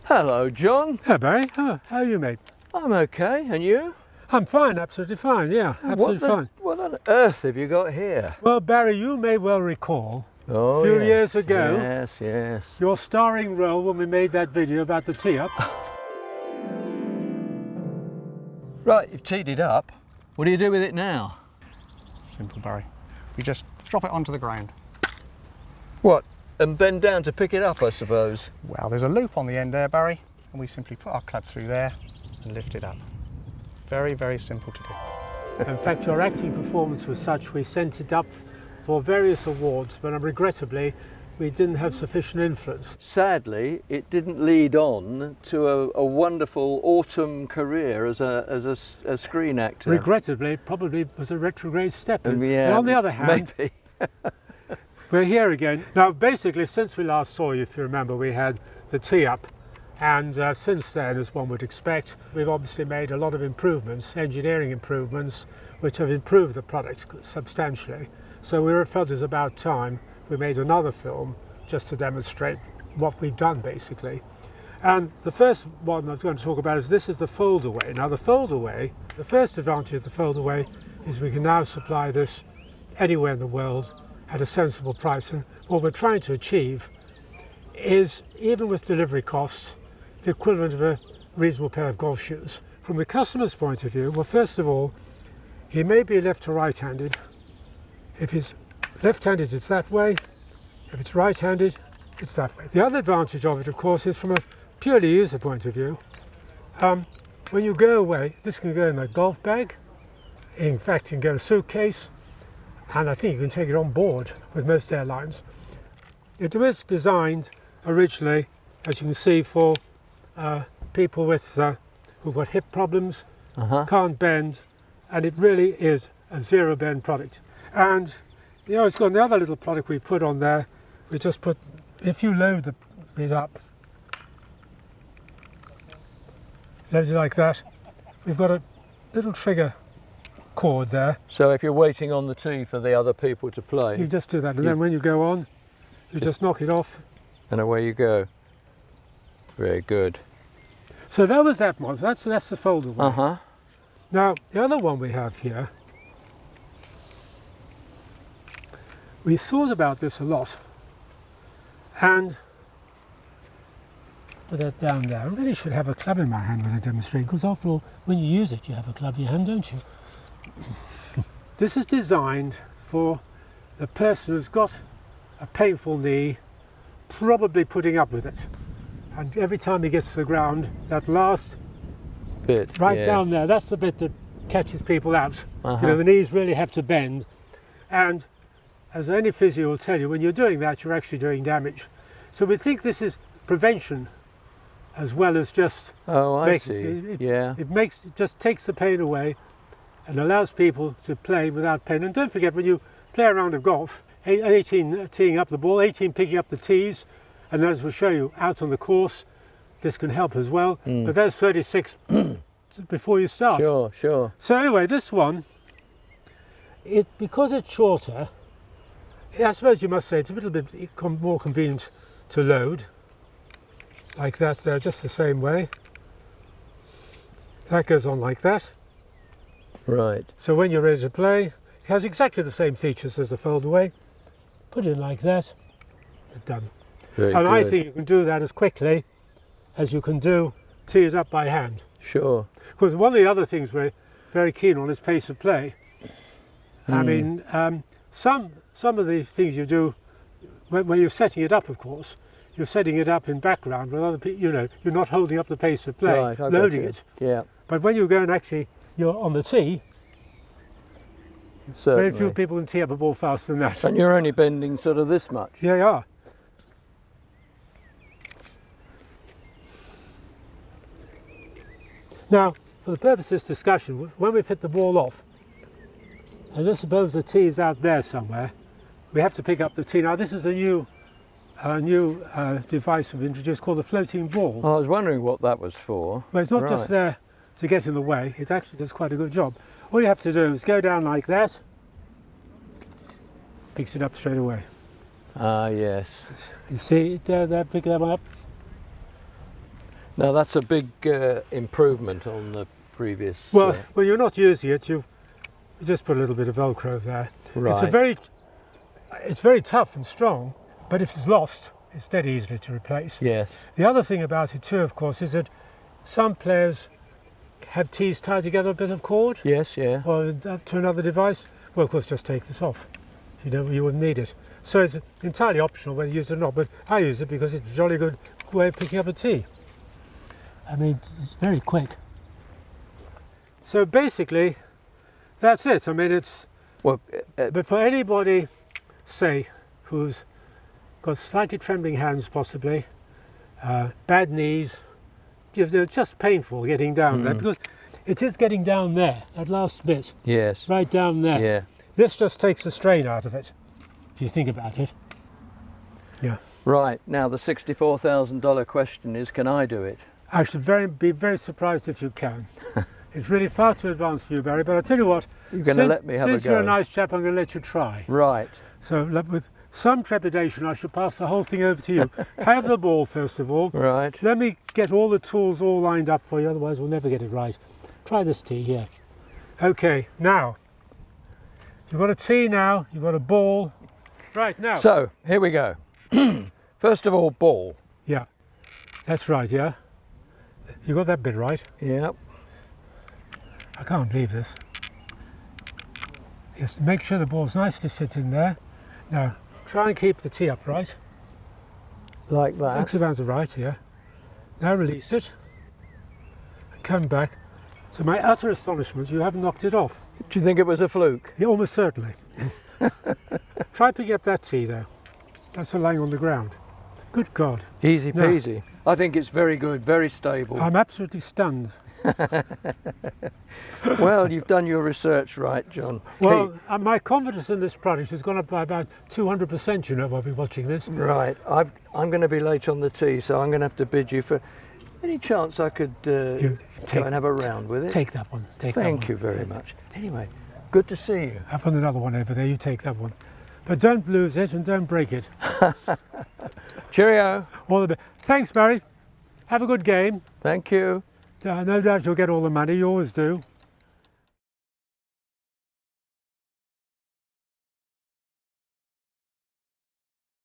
Hello, John. Hello, Barry. How are you, mate? I'm okay, and you? I'm fine, absolutely fine, yeah, absolutely fine. What on earth have you got here? Well, Barry, you may well recall, Oh, a few yes, years ago, yes. your starring role when we made that video about the tee-up. Right, you've teed it up. What do you do with it now? Simple, Barry. We just drop it onto the ground. What, and bend down to pick it up, I suppose? Well, there's a loop on the end there, Barry, and we simply put our club through there and lift it up. Very, very simple to do. In fact, your acting performance was such we sent it up for various awards, but regrettably we didn't have sufficient influence. Sadly, it didn't lead on to a wonderful autumn career as a screen actor. Regrettably, it probably was a retrograde step. Yeah, and on the other hand, maybe. we're here again. Now, basically, since we last saw you, if you remember, we had the tee-up, and since then, as one would expect, we've obviously made a lot of improvements, engineering improvements, which have improved the product substantially. So we felt it was about time we made another film just to demonstrate what we've done, basically. And the first one I was going to talk about is this is the fold-away. Now, the fold-away, the first advantage of the fold-away is we can now supply this anywhere in the world at a sensible price, and what we're trying to achieve is, even with delivery costs, the equivalent of a reasonable pair of golf shoes. From the customer's point of view, well, first of all, he may be left or right-handed. If he's left-handed, it's that way. If it's right-handed, it's that way. The other advantage of it, of course, is from a purely user point of view. When you go away, this can go in a golf bag. In fact, you can get a suitcase, and I think you can take it on board with most airlines. It was designed originally, as you can see, for people with who've got hip problems, can't bend, and it really is a zero-bend product. And you know, it's got another little product we put on there. We just put, if you load it up, load it like that, we've got a little trigger cord there. So if you're waiting on the tee for the other people to play, You just do that, and then when you go on, you just knock it off. and away you go. Very good. So that was that one. That's the fold-away. Now, the other one we have here, we thought about this a lot, and put that down there. I really should have a club in my hand when I demonstrate, because after all, when you use it, you have a club in your hand, don't you? This is designed for the person who's got a painful knee, probably putting up with it. And every time he gets to the ground, that last Bit right down there, that's the bit that catches people out. You know, the knees really have to bend. And as any physio will tell you, when you're doing that, you're actually doing damage. So we think this is prevention as well as just It just takes the pain away and allows people to play without pain. And don't forget, when you play a round of golf, 18 teeing up the ball, 18 picking up the tees, and as we'll show you out on the course, this can help as well. But there's 36 before you start. Sure. So anyway, this one, because it's shorter, I suppose you must say it's a little bit more convenient to load, like that there, just the same way. That goes on like that. Right. So when you're ready to play, it has exactly the same features as the fold-away. Put it in like that, and done. Very And good. I think you can do that as quickly as you can tee it up by hand. Sure. Because one of the other things we're very keen on is pace of play. I mean, some of the things you do when you're setting it up, of course, you're setting it up in background with other people. You know, you're not holding up the pace of play, Right, I got loading you. it. Yeah. But when you go and actually you're on the tee, very few people can tee up a ball faster than that. And you're only bending sort of this much. Yeah, you are. Now, for the purpose of this discussion, when we've hit the ball off, and let's suppose the tee is out there somewhere, we have to pick up the tee. Now, this is a new device we've introduced called the floating ball. I was wondering what that was for. Well, it's not just there to get in the way, it actually does quite a good job. All you have to do is go down like that, picks it up straight away. Ah, yes. You see it there, pick that one up. Now that's a big improvement on the previous. Well, when you're not using it, you just put a little bit of Velcro there. Right. It's very tough and strong, but if it's lost, it's dead easily to replace. Yes. The other thing about it too, of course, is that some players have tees tied together a bit of cord, Yes. Yeah. or to another device. Well, of course, just take this off. You wouldn't need it. So it's entirely optional whether you use it or not, but I use it because it's a jolly good way of picking up a tee. I mean, it's very quick. So basically, that's it. I mean, it's, Well, but for anybody, say, who's got slightly trembling hands possibly, bad knees, they're just painful getting down there, because it is getting down there, that last bit, yes. right down there. Yeah. This just takes the strain out of it, if you think about it. Yeah. Right. Now the $64,000 question is, can I do it? I should be very surprised if you can. It's really far too advanced for you, Barry, but I'll tell you what. You're going to let me have a Since you're a go. nice chap, I'm going to let you try. Right. So with some trepidation, I shall pass the whole thing over to you. Have the ball, first of all. Right. Let me get all the tools all lined up for you, otherwise we'll never get it right. Try this tee here. Okay, now. You've got a tee now, you've got a ball. Right, now. So here we go. First of all, ball. Yeah, that's right, yeah. You got that bit right. Yep. I can't believe this. Yes, make sure the ball's nicely sitting there. Now, try and keep the tee upright. Like that. Looks about right, yeah. Now release it. And come back. To my utter astonishment, you haven't knocked it off. Do you think it was a fluke? Yeah, almost certainly. Try picking up that tee there. That's lying on the ground. Good God. Easy peasy. I think it's very good, very stable. I'm absolutely stunned. Well, you've done your research right, John. Well, my confidence in this product has gone up by about 200%, you know, while I've been watching this. Right. I'm going to be late on the tee, so I'm going to have to bid you for any chance I could go and have a round with it. Take that one. Thank you very much. Anyway, good to see you. I've got another one over there, you take that one. But don't lose it and don't break it. Cheerio. All the best. Thanks, Barry. Have a good game. Thank you. No doubt you'll get all the money, you always do.